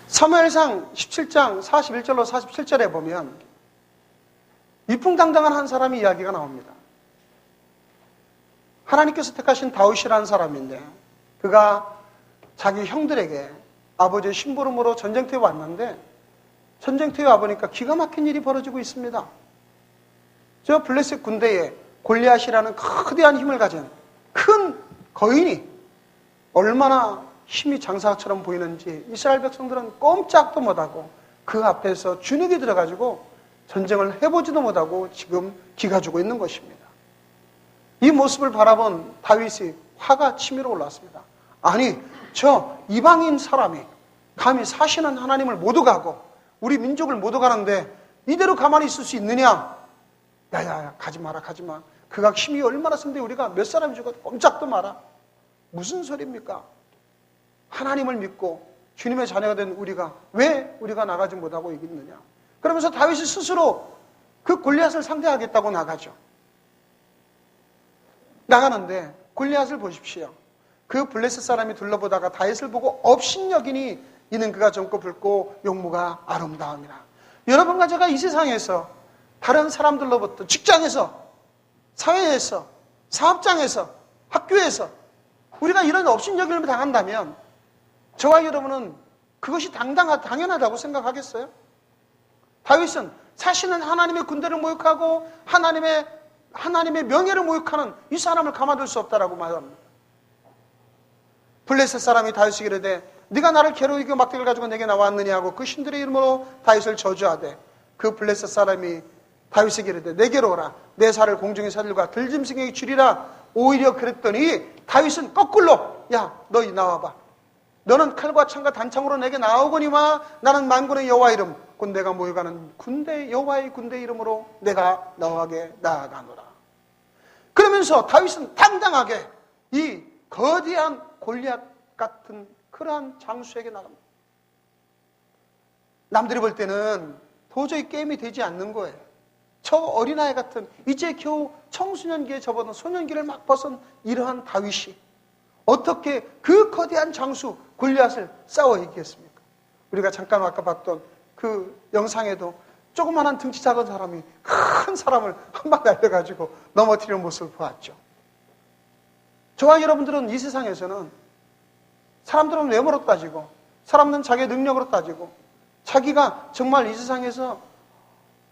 사무엘상 17장 41절로 47절에 보면 위풍당당한 한 사람의 이야기가 나옵니다. 하나님께서 택하신 다윗이라는 사람인데 그가 자기 형들에게 아버지의 심부름으로 전쟁터에 왔는데 전쟁터에 와보니까 기가 막힌 일이 벌어지고 있습니다. 저 블레셋 군대에 골리앗이라는 거대한 힘을 가진 큰 거인이 얼마나 힘이 장사처럼 보이는지 이스라엘 백성들은 꼼짝도 못하고 그 앞에서 주눅이 들어가지고 전쟁을 해보지도 못하고 지금 기가 죽고 있는 것입니다. 이 모습을 바라본 다윗이 화가 치밀어 올랐습니다. 아니, 저 이방인 사람이 감히 사시는 하나님을 모두 가고 우리 민족을 모두 가는데 이대로 가만히 있을 수 있느냐? 야야야, 가지 마라, 가지 마. 그가 힘이 얼마나 센데 우리가 몇 사람이 죽어도 꼼짝도 마라. 무슨 소리입니까? 하나님을 믿고 주님의 자녀가 된 우리가 왜 우리가 나가지 못하고 있느냐? 그러면서 다윗이 스스로 그 골리앗을 상대하겠다고 나가죠. 나가는데 골리앗을 보십시오. 그 블레셋 사람이 둘러보다가 다윗을 보고 업신여기니 이는 그가 젊고 붉고 용모가 아름다움이라. 여러분과 제가 이 세상에서 다른 사람들로부터 직장에서, 사회에서, 사업장에서, 학교에서 우리가 이런 업신여김을 당한다면 저와 여러분은 그것이 당연하다고 생각하겠어요? 다윗은 사실은 하나님의 군대를 모욕하고 하나님의 명예를 모욕하는 이 사람을 가만둘 수 없다라고 말합니다. 블레셋 사람이 다윗에게 이르되 네가 나를 괴로이고 막대기를 가지고 내게 나왔느냐 하고 그 신들의 이름으로 다윗을 저주하되 그 블레셋 사람이 다윗에게 이르되 내게로 오라 내 살을 공중의 새들과 들짐승에게 주리라. 오히려 그랬더니 다윗은 거꾸로 야 너 나와봐. 너는 칼과 창과 단창으로 내게 나오거니와 나는 만군의 여호와 이름 곧 내가 모여가는 군대 여호와의 군대 이름으로 내가 너에게 나아가노라. 그러면서 다윗은 당당하게 이 거대한 골리앗 같은 그러한 장수에게 나갑니다. 남들이 볼 때는 도저히 게임이 되지 않는 거예요. 저 어린아이 같은 이제 겨우 청소년기에 접어든 소년기를 막 벗은 이러한 다윗이 어떻게 그 거대한 장수 골리앗을 싸워 이기겠습니까? 우리가 잠깐 아까 봤던 그 영상에도 조그마한 등치 작은 사람이 큰 사람을 한 방 날려가지고 넘어뜨리는 모습을 보았죠. 저와 여러분들은 이 세상에서는 사람들은 외모로 따지고 사람들은 자기의 능력으로 따지고 자기가 정말 이 세상에서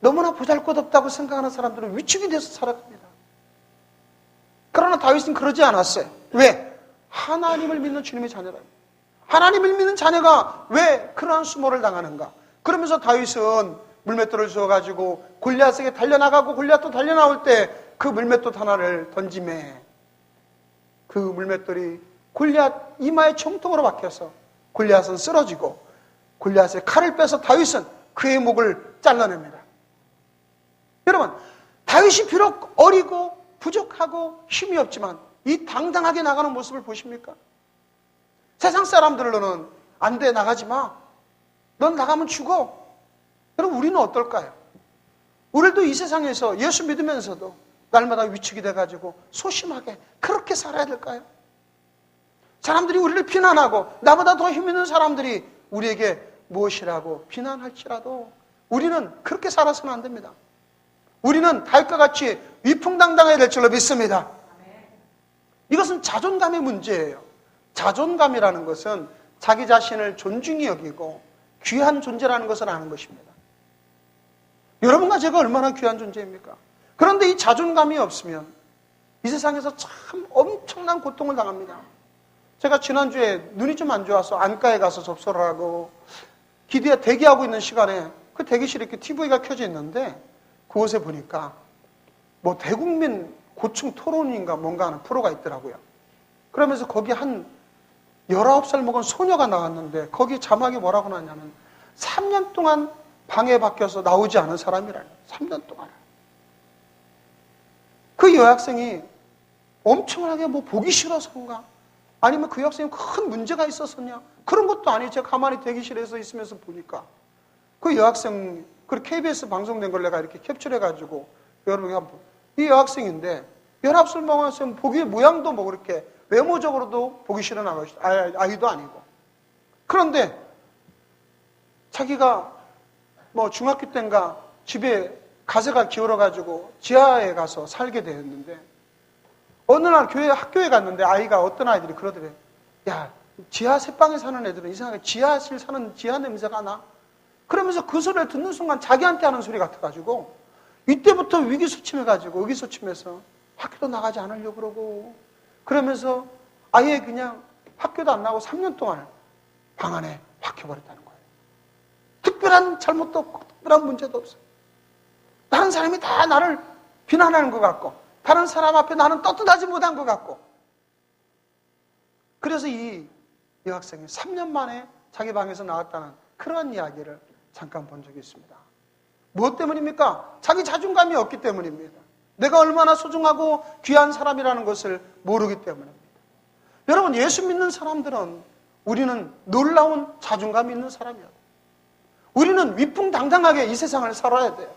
너무나 보잘것없다고 생각하는 사람들은 위축이 돼서 살아갑니다. 그러나 다윗은 그러지 않았어요. 왜? 하나님을 믿는 주님의 자녀라. 하나님을 믿는 자녀가 왜 그러한 수모를 당하는가? 그러면서 다윗은 물맷돌을 주워가지고 골리앗에게 달려나가고 골리앗도 달려나올 때 그 물맷돌 하나를 던짐에 그 물맷돌이 골리앗 이마에 총통으로 박혀서 골리앗은 쓰러지고 골리앗의 칼을 빼서 다윗은 그의 목을 잘라냅니다. 여러분, 다윗이 비록 어리고 부족하고 힘이 없지만 이 당당하게 나가는 모습을 보십니까? 세상 사람들로는 안 돼, 나가지 마. 넌 나가면 죽어. 여러분, 우리는 어떨까요? 우리도 이 세상에서 예수 믿으면서도 날마다 위축이 돼가지고 소심하게 그렇게 살아야 될까요? 사람들이 우리를 비난하고 나보다 더 힘 있는 사람들이 우리에게 무엇이라고 비난할지라도 우리는 그렇게 살아서는 안 됩니다. 우리는 다윗과 같이 위풍당당해야 될 줄로 믿습니다. 이것은 자존감의 문제예요. 자존감이라는 것은 자기 자신을 존중히 여기고 귀한 존재라는 것을 아는 것입니다. 여러분과 제가 얼마나 귀한 존재입니까? 그런데 이 자존감이 없으면 이 세상에서 참 엄청난 고통을 당합니다. 제가 지난주에 눈이 좀 안 좋아서 안과에 가서 접수를 하고 기대에 대기하고 있는 시간에 그 대기실에 이렇게 TV가 켜져 있는데 그곳에 보니까 뭐 대국민 고충 토론인가 뭔가 하는 프로가 있더라고요. 그러면서 거기 한 19살 먹은 소녀가 나왔는데 거기 자막이 뭐라고 나왔냐면 3년 동안 방에 박혀서 나오지 않은 사람이라요. 3년 동안. 그 여학생이 엄청나게 뭐 보기 싫어서인가 아니면 그 여학생이 큰 문제가 있었었냐 그런 것도 아니에요. 제가 가만히 대기실에서 있으면서 보니까 그 여학생 그 KBS 방송된 걸 내가 이렇게 캡처해가지고 여러분이 한번 이 여학생인데 19살 먹은 학생 보기 모양도 뭐 그렇게 외모적으로도 보기 싫은 아이도 아니고 그런데 자기가 뭐 중학교 때인가 집에 가세가 기울어가지고 지하에 가서 살게 되었는데, 어느 날 학교에 갔는데 아이가, 어떤 아이들이 그러더래. 야, 지하 새방에 사는 애들은 이상하게 지하실 사는 지하 냄새가 나. 그러면서 그 소리를 듣는 순간 자기한테 하는 소리 같아가지고 이때부터 위기소침해가지고 의기소침해서 학교도 나가지 않으려고 그러고, 그러면서 아예 그냥 학교도 안 나가고 3년 동안 방 안에 박혀버렸다는 거예요. 특별한 잘못도 없고 특별한 문제도 없어요. 다른 사람이 다 나를 비난하는 것 같고, 다른 사람 앞에 나는 떳떳하지 못한 것 같고, 그래서 이 여학생이 3년 만에 자기 방에서 나왔다는 그런 이야기를 잠깐 본 적이 있습니다. 무엇 때문입니까? 자기 자존감이 없기 때문입니다. 내가 얼마나 소중하고 귀한 사람이라는 것을 모르기 때문입니다. 여러분, 예수 믿는 사람들은 우리는 놀라운 자존감이 있는 사람이에요. 우리는 위풍당당하게 이 세상을 살아야 돼요.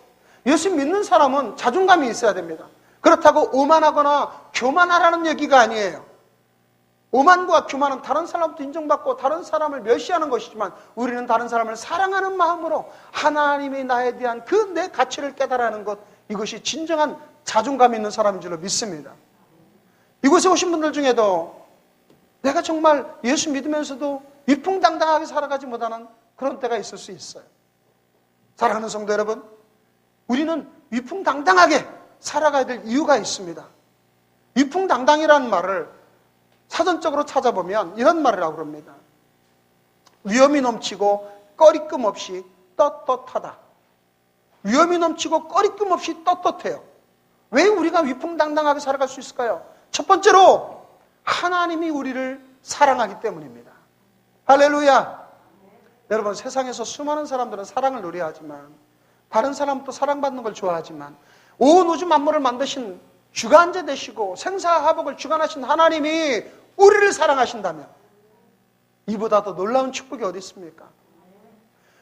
예수 믿는 사람은 자존감이 있어야 됩니다. 그렇다고 오만하거나 교만하라는 얘기가 아니에요. 오만과 교만은 다른 사람부터 인정받고 다른 사람을 멸시하는 것이지만, 우리는 다른 사람을 사랑하는 마음으로 하나님이 나에 대한 그 내 가치를 깨달아하는 것, 이것이 진정한 자존감 있는 사람인 줄로 믿습니다. 이곳에 오신 분들 중에도 내가 정말 예수 믿으면서도 위풍당당하게 살아가지 못하는 그런 때가 있을 수 있어요. 사랑하는 성도 여러분, 우리는 위풍당당하게 살아가야 될 이유가 있습니다. 위풍당당이라는 말을 사전적으로 찾아보면 이런 말을 하고 그럽니다. 위엄이 넘치고 꺼리낌 없이 떳떳하다. 위엄이 넘치고 꺼리낌 없이 떳떳해요. 왜 우리가 위풍당당하게 살아갈 수 있을까요? 첫 번째로 하나님이 우리를 사랑하기 때문입니다. 할렐루야. 여러분, 세상에서 수많은 사람들은 사랑을 노래하지만, 다른 사람도 사랑받는 걸 좋아하지만, 온 우주 만물을 만드신 주관자 되시고 생사화복을 주관하신 하나님이 우리를 사랑하신다면 이보다 더 놀라운 축복이 어디 있습니까?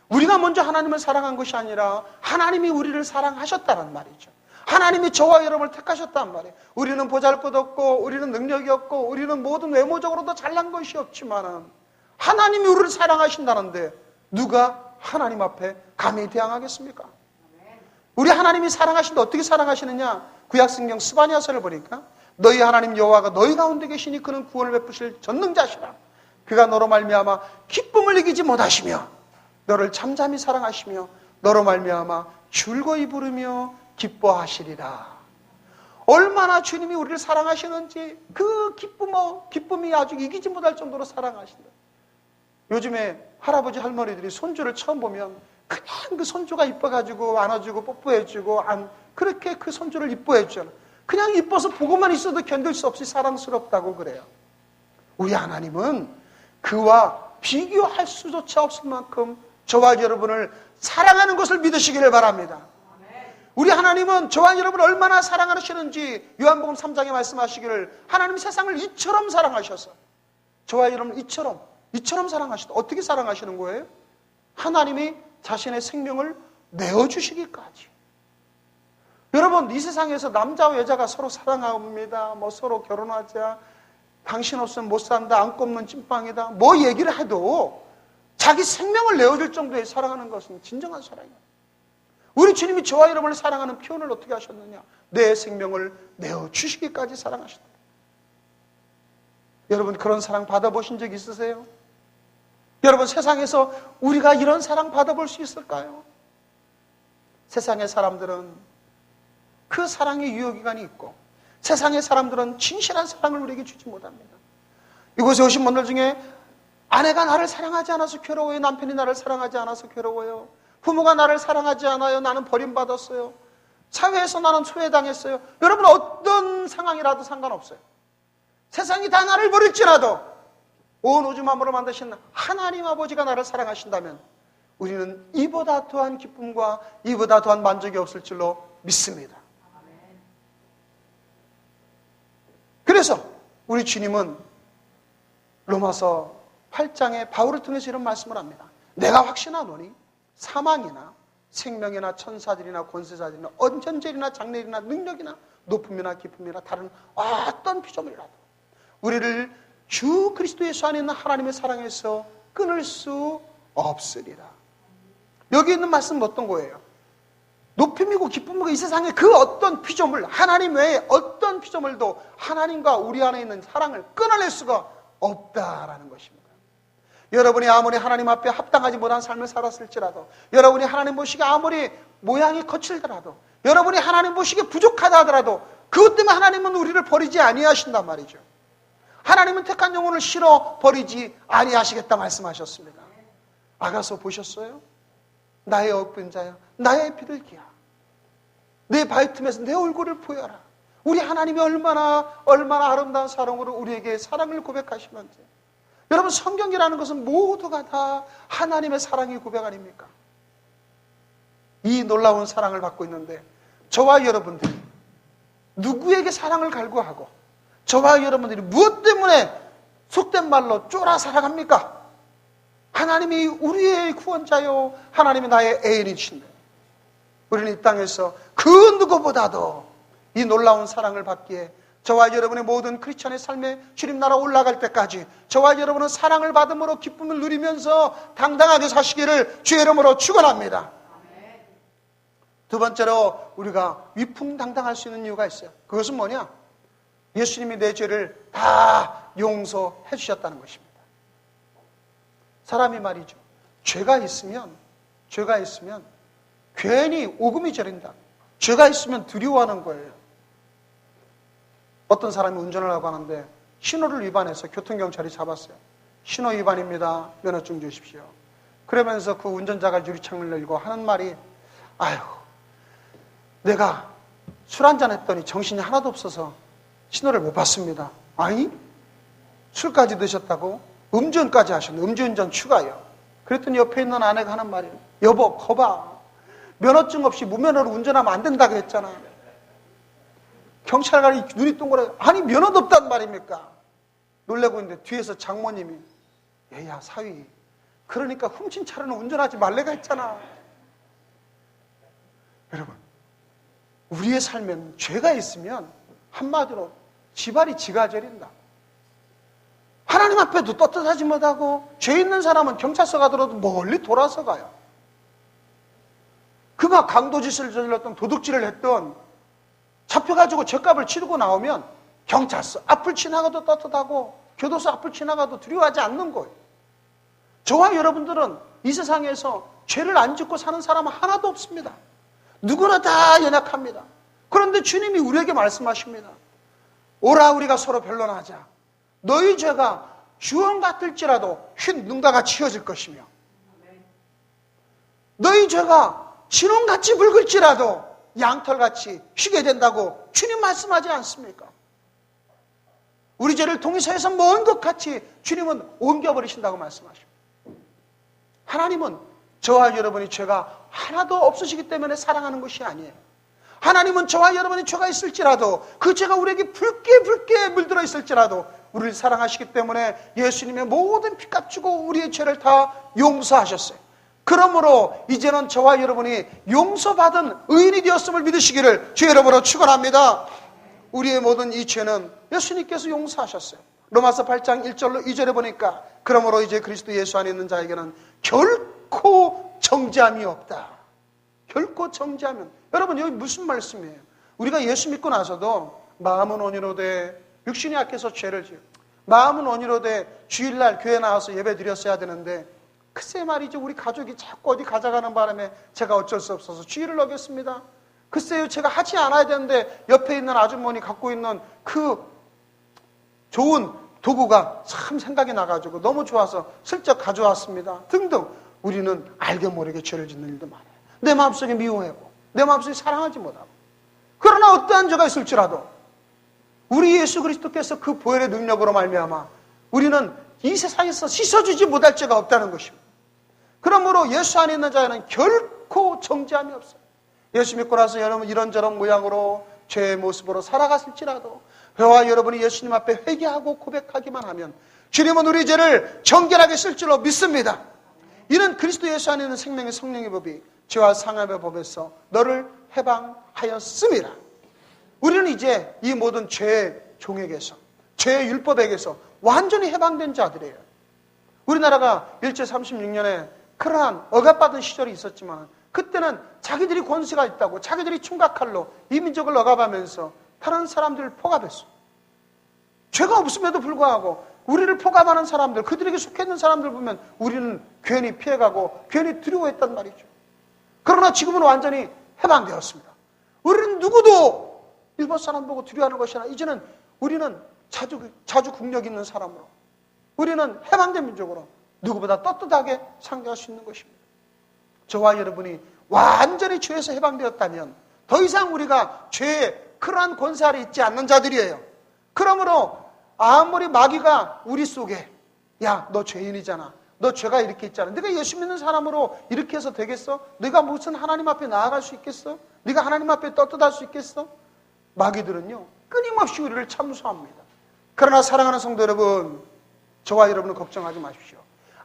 우리가 먼저 하나님을 사랑한 것이 아니라 하나님이 우리를 사랑하셨다는 말이죠. 하나님이 저와 여러분을 택하셨단 말이에요. 우리는 보잘것없고 우리는 능력이 없고 우리는 모든 외모적으로도 잘난 것이 없지만 하나님이 우리를 사랑하신다는데 누가 하나님 앞에 감히 대항하겠습니까? 우리 하나님이 사랑하시는데 어떻게 사랑하시느냐? 구약성경 스바냐서를 보니까 너희 하나님 여호와가 너희 가운데 계시니 그는 구원을 베푸실 전능자시라. 그가 너로 말미암아 기쁨을 이기지 못하시며 너를 잠잠히 사랑하시며 너로 말미암아 즐거이 부르며 기뻐하시리라. 얼마나 주님이 우리를 사랑하시는지 그 기쁨이 아주 이기지 못할 정도로 사랑하신다. 요즘에 할아버지 할머니들이 손주를 처음 보면 그냥 그 손주가 이뻐가지고 안아주고 뽀뽀해주고 그렇게 그 손주를 이뻐해주잖아. 그냥 이뻐서 보고만 있어도 견딜 수 없이 사랑스럽다고 그래요. 우리 하나님은 그와 비교할 수조차 없을 만큼 저와 여러분을 사랑하는 것을 믿으시기를 바랍니다. 우리 하나님은 저와 여러분을 얼마나 사랑하시는지 요한복음 3장에 말씀하시기를 하나님 세상을 이처럼 사랑하셔서 저와 여러분을 이처럼 사랑하시다. 어떻게 사랑하시는 거예요? 하나님이 자신의 생명을 내어주시기까지. 여러분, 이 세상에서 남자와 여자가 서로 사랑합니다. 서로 결혼하자. 당신 없으면 못 산다. 안 꼽는 찐빵이다. 뭐 얘기를 해도 자기 생명을 내어줄 정도의 사랑하는 것은 진정한 사랑이에요. 우리 주님이 저와 여러분을 사랑하는 표현을 어떻게 하셨느냐? 내 생명을 내어주시기까지 사랑하셨다. 여러분, 그런 사랑 받아보신 적 있으세요? 여러분, 세상에서 우리가 이런 사랑 받아볼 수 있을까요? 세상의 사람들은 그 사랑의 유효기간이 있고 세상의 사람들은 진실한 사랑을 우리에게 주지 못합니다. 이곳에 오신 분들 중에 아내가 나를 사랑하지 않아서 괴로워요. 남편이 나를 사랑하지 않아서 괴로워요. 부모가 나를 사랑하지 않아요. 나는 버림받았어요. 사회에서 나는 소외당했어요. 여러분, 어떤 상황이라도 상관없어요. 세상이 다 나를 버릴지라도 온 우주 만물을 만드신 하나님 아버지가 나를 사랑하신다면 우리는 이보다 더한 기쁨과 이보다 더한 만족이 없을 줄로 믿습니다. 그래서 우리 주님은 로마서 8장에 바울을 통해서 이런 말씀을 합니다. 내가 확신하노니 사망이나 생명이나 천사들이나 권세자들이나 언전절이나 장래일이나 능력이나 높음이나 깊음이나 다른 어떤 피조물이라도 우리를 주 그리스도 예수 안에 있는 하나님의 사랑에서 끊을 수 없으리라. 여기 있는 말씀은 어떤 거예요? 높임이고 기쁨이고 이 세상에 그 어떤 피조물, 하나님 외에 어떤 피조물도 하나님과 우리 안에 있는 사랑을 끊어낼 수가 없다라는 것입니다. 여러분이 아무리 하나님 앞에 합당하지 못한 삶을 살았을지라도, 여러분이 하나님 보시기에 아무리 모양이 거칠더라도, 여러분이 하나님 보시기에 부족하다 하더라도 그것 때문에 하나님은 우리를 버리지 아니하신단 말이죠. 하나님은 택한 영혼을 실어 버리지 아니하시겠다 말씀하셨습니다. 아가서 보셨어요? 나의 억분자야, 나의 비둘기야, 내 바위 틈에서 내 얼굴을 보여라. 우리 하나님이 얼마나 아름다운 사랑으로 우리에게 사랑을 고백하시는지. 여러분, 성경이라는 것은 모두가 다 하나님의 사랑의 고백 아닙니까? 이 놀라운 사랑을 받고 있는데 저와 여러분들이 누구에게 사랑을 갈구하고 저와 여러분들이 무엇 때문에 속된 말로 쫄아 살아갑니까? 하나님이 우리의 구원자요, 하나님이 나의 애인이신데 우리는 이 땅에서 그 누구보다도 이 놀라운 사랑을 받기에 저와 여러분의 모든 크리스천의 삶에 주님 나라 올라갈 때까지 저와 여러분은 사랑을 받음으로 기쁨을 누리면서 당당하게 사시기를 주의 이름으로 축원합니다. 두 번째로 우리가 위풍당당할 수 있는 이유가 있어요. 그것은 뭐냐? 예수님이 내 죄를 다 용서해 주셨다는 것입니다. 사람이 말이죠, 죄가 있으면 괜히 오금이 저린다. 죄가 있으면 두려워하는 거예요. 어떤 사람이 운전을 하고 하는데 신호를 위반해서 교통경찰이 잡았어요. 신호 위반입니다. 면허증 주십시오. 그러면서 그 운전자가 유리창을 열고 하는 말이, 아유, 내가 술 한잔 했더니 정신이 하나도 없어서 신호를 못 봤습니다. 아니? 술까지 드셨다고? 음주운전까지 하셨네. 음주운전 추가요. 그랬더니 옆에 있는 아내가 하는 말이에요. 여보, 거봐. 면허증 없이 무면허로 운전하면 안 된다고 했잖아. 경찰관이 눈이 동그랗게, 아니 면허도 없단 말입니까? 놀라고 있는데 뒤에서 장모님이, 얘야 사위, 그러니까 훔친 차로는 운전하지 말래가 했잖아. 여러분, 우리의 삶에는 죄가 있으면 한마디로 지발이 지가 저린다. 하나님 앞에도 떳떳하지 못하고 죄 있는 사람은 경찰서 가더라도 멀리 돌아서 가요. 그가 강도짓을 저질렀던, 도둑질을 했던, 잡혀가지고 죄값을 치르고 나오면 경찰서 앞을 지나가도 떳떳하고 교도소 앞을 지나가도 두려워하지 않는 거예요. 저와 여러분들은 이 세상에서 죄를 안 짓고 사는 사람은 하나도 없습니다. 누구나 다 연약합니다. 그런데 주님이 우리에게 말씀하십니다. 오라, 우리가 서로 변론하자. 너희 죄가 주홍 같을지라도 흰 눈과 같이 휘어질 것이며 너희 죄가 진홍같이 붉을지라도 양털같이 휘게 된다고 주님 말씀하지 않습니까? 우리 죄를 동의서에서 먼 것 같이 주님은 옮겨버리신다고 말씀하십니다. 하나님은 저와 여러분이 죄가 하나도 없으시기 때문에 사랑하는 것이 아니에요. 하나님은 저와 여러분이 죄가 있을지라도 그 죄가 우리에게 붉게 물들어 있을지라도 우리를 사랑하시기 때문에 예수님의 모든 피값 주고 우리의 죄를 다 용서하셨어요. 그러므로 이제는 저와 여러분이 용서받은 의인이 되었음을 믿으시기를 주의 이름으로 축원합니다. 우리의 모든 이 죄는 예수님께서 용서하셨어요. 로마서 8장 1절로 2절에 보니까 그러므로 이제 그리스도 예수 안에 있는 자에게는 결코 정죄함이 없다. 결코 정죄하면, 여러분 여기 무슨 말씀이에요? 우리가 예수 믿고 나서도 마음은 온유로되 육신이 약해서 죄를 지어, 마음은 온유로되 주일날 교회 나와서 예배 드렸어야 되는데 글쎄 말이죠, 우리 가족이 자꾸 어디 가져가는 바람에 제가 어쩔 수 없어서 주의를 어겼습니다. 글쎄요, 제가 하지 않아야 되는데 옆에 있는 아주머니 갖고 있는 그 좋은 도구가 참 생각이 나가지고 너무 좋아서 슬쩍 가져왔습니다. 등등. 우리는 알게 모르게 죄를 짓는 일도 많아요. 내 마음속에 미워하고 내 마음속에 사랑하지 못하고. 그러나 어떠한 죄가 있을지라도 우리 예수 그리스도께서 그 보혈의 능력으로 말미암아 우리는 이 세상에서 씻어주지 못할 죄가 없다는 것입니다. 그러므로 예수 안에 있는 자에는 결코 정죄함이 없어요. 예수 믿고 나서 여러분 이런저런 모양으로 죄의 모습으로 살아갔을지라도 저와 여러분이 예수님 앞에 회개하고 고백하기만 하면 주님은 우리 죄를 정결하게 쓸 줄로 믿습니다. 이는 그리스도 예수 안에 있는 생명의 성령의 법이 죄와 상함의 법에서 너를 해방하였습니다. 우리는 이제 이 모든 죄의 종에게서, 죄의 율법에게서 완전히 해방된 자들이에요. 우리나라가 일제 36년에 그러한 억압받은 시절이 있었지만 그때는 자기들이 권세가 있다고 자기들이 총각칼로 이 민족을 억압하면서 다른 사람들을 포갑했어. 죄가 없음에도 불구하고 우리를 포갑하는 사람들, 그들에게 속해 있는 사람들 보면 우리는 괜히 피해가고 괜히 두려워했단 말이죠. 그러나 지금은 완전히 해방되었습니다. 우리는 누구도 일본 사람 보고 두려워하는 것이 아니라 이제는 우리는 자주 국력 있는 사람으로, 우리는 해방된 민족으로 누구보다 떳떳하게 상대할 수 있는 것입니다. 저와 여러분이 완전히 죄에서 해방되었다면 더 이상 우리가 죄의 그러한 권세 아래 있지 않는 자들이에요. 그러므로 아무리 마귀가 우리 속에 야, 너 죄인이잖아, 너 죄가 이렇게 있잖아, 네가 예수 믿는 사람으로 이렇게 해서 되겠어? 네가 무슨 하나님 앞에 나아갈 수 있겠어? 네가 하나님 앞에 떳떳할 수 있겠어? 마귀들은요 끊임없이 우리를 참수합니다. 그러나 사랑하는 성도 여러분, 저와 여러분은 걱정하지 마십시오.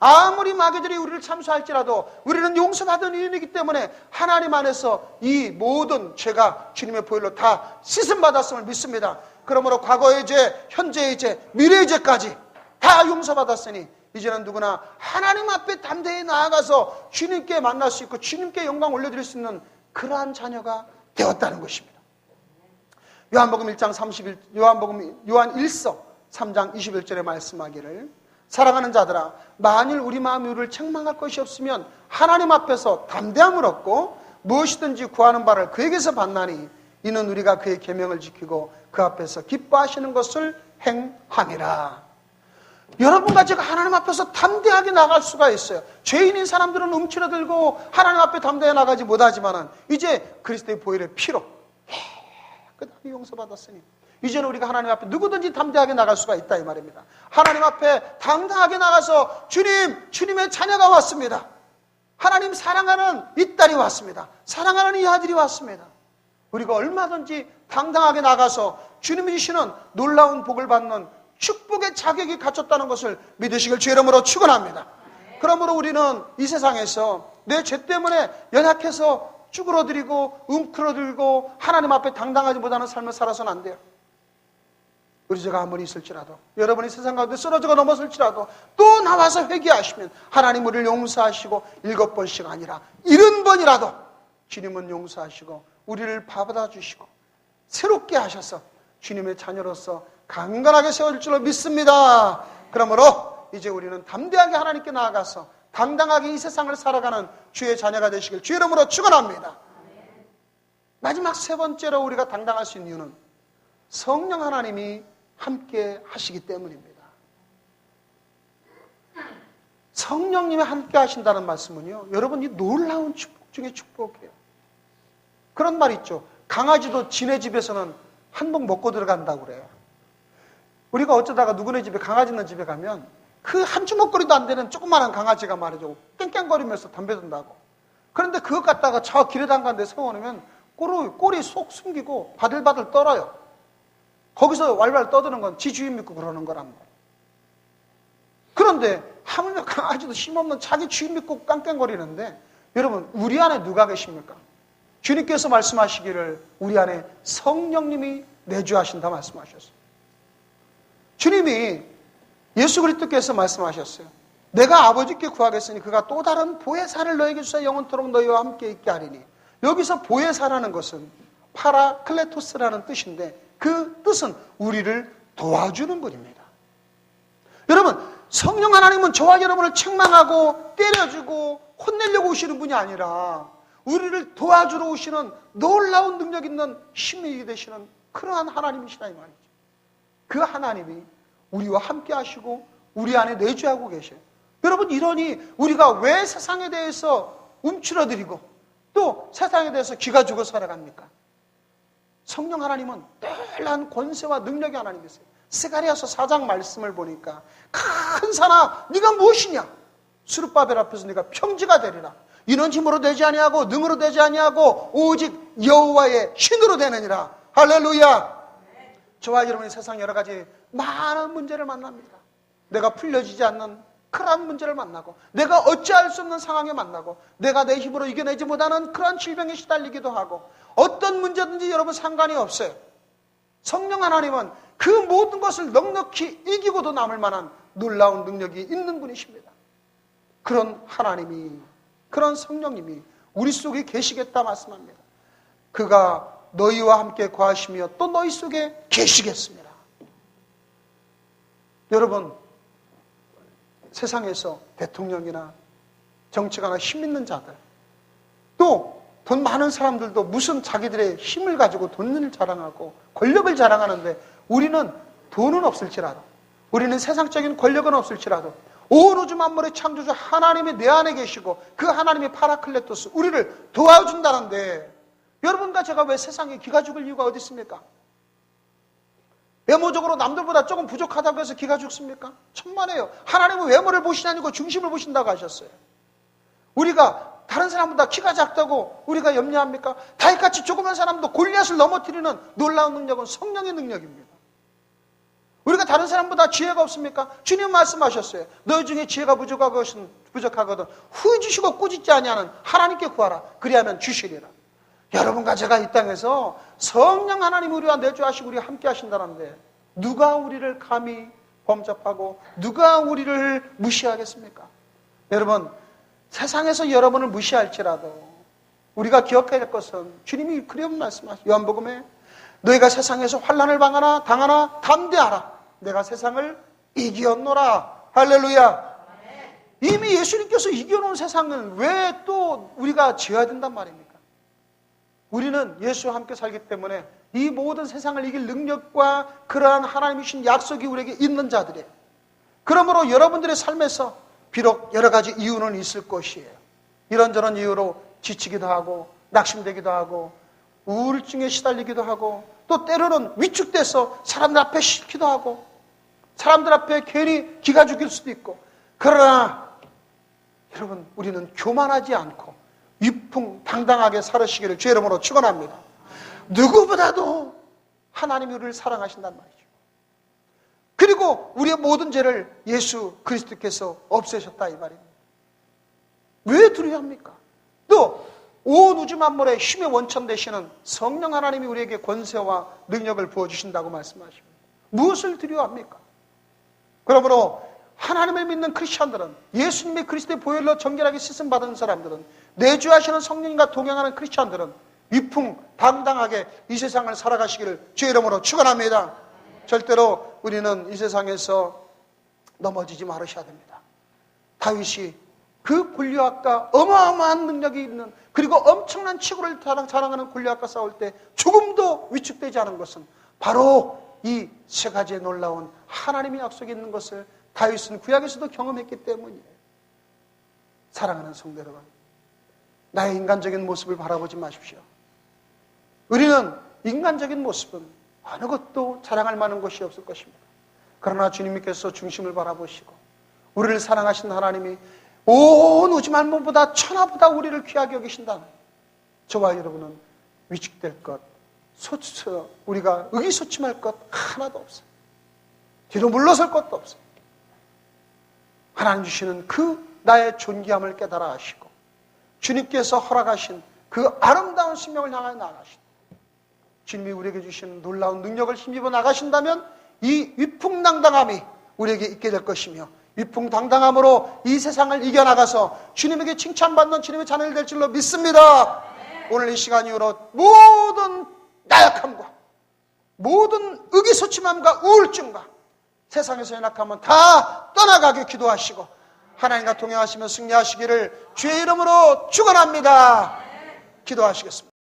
아무리 마귀들이 우리를 참수할지라도 우리는 용서받은 인이기 때문에 하나님 안에서 이 모든 죄가 주님의 보혈로 다 씻음받았음을 믿습니다. 그러므로 과거의 죄, 현재의 죄, 미래의 죄까지 다 용서받았으니 이제는 누구나 하나님 앞에 담대히 나아가서 주님께 만날 수 있고 주님께 영광 올려드릴 수 있는 그러한 자녀가 되었다는 것입니다. 요한 1서 3장 21절에 말씀하기를 사랑하는 자들아, 만일 우리 마음이 우리를 책망할 것이 없으면 하나님 앞에서 담대함을 얻고 무엇이든지 구하는 바를 그에게서 받나니 이는 우리가 그의 계명을 지키고 그 앞에서 기뻐하시는 것을 행함이라. 여러분과 제가 하나님 앞에서 담대하게 나갈 수가 있어요. 죄인인 사람들은 움츠러들고 하나님 앞에 담대하게 나가지 못하지만 이제 그리스도의 보혈의 피로 깨끗하게 용서받았으니 이제는 우리가 하나님 앞에 누구든지 담대하게 나갈 수가 있다 이 말입니다. 하나님 앞에 당당하게 나가서 주님의 자녀가 왔습니다. 하나님 사랑하는 이 딸이 왔습니다. 사랑하는 이 아들이 왔습니다. 우리가 얼마든지 당당하게 나가서 주님이 주시는 놀라운 복을 받는 축복의 자격이 갖췄다는 것을 믿으시길 주 이름으로 축원합니다. 그러므로 우리는 이 세상에서 내 죄 때문에 연약해서 쭈그러들이고 움츠러들고 하나님 앞에 당당하지 못하는 삶을 살아서는 안 돼요. 우리 죄가 아무리 있을지라도, 여러분이 세상 가운데 쓰러져가 넘어설지라도 또 나와서 회개하시면 하나님 우리를 용서하시고 7번씩 아니라 70번이라도 주님은 용서하시고 우리를 받아주시고 새롭게 하셔서 주님의 자녀로서 강건하게 세워질 줄로 믿습니다. 그러므로 이제 우리는 담대하게 하나님께 나아가서 당당하게 이 세상을 살아가는 주의 자녀가 되시길 주 이름으로 축원합니다. 마지막 세 번째로 우리가 당당할 수 있는 이유는 성령 하나님이 함께 하시기 때문입니다. 성령님이 함께 하신다는 말씀은요, 여러분 이 놀라운 축복 중에 축복이에요. 그런 말 있죠. 강아지도 지네 집에서는 한 봉 먹고 들어간다고 그래요. 우리가 어쩌다가 누구네 집에, 강아지 있는 집에 가면 그 한 주먹거리도 안 되는 조그마한 강아지가 말이죠, 깽깽거리면서 담배 든다고. 그런데 그것 갖다가 저 길에 담가는데 세워놓으면 꼬리 쏙 숨기고 바들바들 떨어요. 거기서 왈왈 떠드는 건 지 주인 믿고 그러는 거란 말이에요. 그런데 하물며 강아지도 힘없는 자기 주인 믿고 깡깡거리는데, 여러분 우리 안에 누가 계십니까? 주님께서 말씀하시기를 우리 안에 성령님이 내주하신다 말씀하셨어요. 주님이 예수 그리스도께서 말씀하셨어요. 내가 아버지께 구하겠으니 그가 또 다른 보혜사를 너에게 주사 영원토록 너희와 함께 있게 하리니, 여기서 보혜사라는 것은 파라클레토스라는 뜻인데 그 뜻은 우리를 도와주는 분입니다. 여러분, 성령 하나님은 저와 여러분을 책망하고 때려주고 혼내려고 오시는 분이 아니라 우리를 도와주러 오시는 놀라운 능력 있는 힘이 되시는 그러한 하나님이시다 이 말이죠. 그 하나님이 우리와 함께 하시고 우리 안에 내주하고 계셔요. 여러분, 이러니 우리가 왜 세상에 대해서 움츠러들이고 또 세상에 대해서 기가 죽어 살아갑니까? 성령 하나님은 놀라운 권세와 능력의 하나님이세요. 스가랴서 4장 말씀을 보니까 큰 산아 네가 무엇이냐, 스룹바벨 앞에서 네가 평지가 되리라. 이는 힘으로 되지 아니하고 능으로 되지 아니하고 오직 여호와의 신으로 되느니라. 할렐루야. 저와 여러분이 세상 여러 가지 많은 문제를 만납니다. 내가 풀려지지 않는 그러한 문제를 만나고, 내가 어찌할 수 없는 상황에 만나고, 내가 내 힘으로 이겨내지 못하는 그러한 질병에 시달리기도 하고, 어떤 문제든지 여러분 상관이 없어요. 성령 하나님은 그 모든 것을 넉넉히 이기고도 남을 만한 놀라운 능력이 있는 분이십니다. 그런 하나님이, 그런 성령님이 우리 속에 계시겠다 말씀합니다. 그가 너희와 함께 거하시며 또 너희 속에 계시겠습니다. 여러분, 세상에서 대통령이나 정치가나 힘 있는 자들, 또 돈 많은 사람들도 무슨 자기들의 힘을 가지고 돈을 자랑하고 권력을 자랑하는데, 우리는 돈은 없을지라도, 우리는 세상적인 권력은 없을지라도 온 우주 만물의 창조주 하나님이 내 안에 계시고 그 하나님이 파라클레토스, 우리를 도와준다는데, 여러분과 제가 왜 세상에 기가 죽을 이유가 어디 있습니까? 외모적으로 남들보다 조금 부족하다고 해서 기가 죽습니까? 천만에요. 하나님은 외모를 보시냐고 중심을 보신다고 하셨어요. 우리가 다른 사람보다 키가 작다고 우리가 염려합니까? 다윗같이 조그만 사람도 골리앗을 넘어뜨리는 놀라운 능력은 성령의 능력입니다. 우리가 다른 사람보다 지혜가 없습니까? 주님 말씀하셨어요. 너희 중에 지혜가 부족하거든 후회 주시고 꾸짖지 아니하는 하나님께 구하라. 그리하면 주시리라. 여러분과 제가 이 땅에서 성령 하나님 우리와 내주하시고 우리와 함께 하신다는데, 누가 우리를 감히 범접하고 누가 우리를 무시하겠습니까? 여러분, 세상에서 여러분을 무시할지라도 우리가 기억해야 될 것은, 주님이 그런 말씀하시죠. 요한복음에 너희가 세상에서 환난을 당하나 담대하라. 내가 세상을 이기었노라. 할렐루야. 이미 예수님께서 이겨놓은 세상은 왜 또 우리가 지어야 된단 말입니까? 우리는 예수와 함께 살기 때문에 이 모든 세상을 이길 능력과 그러한 하나님이 주신 약속이 우리에게 있는 자들이에요. 그러므로 여러분들의 삶에서 비록 여러 가지 이유는 있을 것이에요. 이런저런 이유로 지치기도 하고 낙심되기도 하고 우울증에 시달리기도 하고, 또 때로는 위축돼서 사람들 앞에 싫기도 하고 사람들 앞에 괜히 기가 죽일 수도 있고, 그러나 여러분, 우리는 교만하지 않고 위풍당당하게 살으시기를 주의 이름으로 축원합니다. 누구보다도 하나님이 우리를 사랑하신단 말이죠. 그리고 우리의 모든 죄를 예수 그리스도께서 없애셨다 이 말입니다. 왜 두려워합니까? 또 온 우주 만물의 힘의 원천 되시는 성령 하나님이 우리에게 권세와 능력을 부어주신다고 말씀하십니다. 무엇을 두려워합니까? 그러므로 하나님을 믿는 크리스천들은, 예수님의 그리스도의 보혈로 정결하게 씻음받은 사람들은, 내주하시는 성령님과 동행하는 크리스천들은 위풍당당하게 이 세상을 살아가시기를 주의 이름으로 축원합니다. 절대로 우리는 이 세상에서 넘어지지 말으셔야 됩니다. 다윗이 그 골리앗과 어마어마한 능력이 있는, 그리고 엄청난 치고를 자랑하는 골리앗과 싸울 때 조금도 위축되지 않은 것은 바로 이 세 가지의 놀라운 하나님의 약속이 있는 것을 다윗은 구약에서도 경험했기 때문이에요. 사랑하는 성도 여러분, 나의 인간적인 모습을 바라보지 마십시오. 우리는 인간적인 모습은 어느 것도 자랑할 만한 것이 없을 것입니다. 그러나 주님께서 중심을 바라보시고 우리를 사랑하신 하나님이 온 우주 만물보다 천하보다 우리를 귀하게 여기신다면, 저와 여러분은 위축될 것, 우리가 의기소침할 것 하나도 없어요. 뒤로 물러설 것도 없어요. 하나님 주시는 그 나의 존귀함을 깨달아 하시고 주님께서 허락하신 그 아름다운 신명을 향하여 나아가신다. 주님이 우리에게 주시는 놀라운 능력을 힘입어 나가신다면 이 위풍당당함이 우리에게 있게 될 것이며, 위풍당당함으로 이 세상을 이겨나가서 주님에게 칭찬받는 주님의 자녀를 될 줄로 믿습니다. 오늘 이 시간 이후로 모든 나약함과 모든 의기소침함과 우울증과 세상에서 연약함은 다 떠나가게 기도하시고 하나님과 동행하시며 승리하시기를 주의 이름으로 축원합니다. 기도하시겠습니다.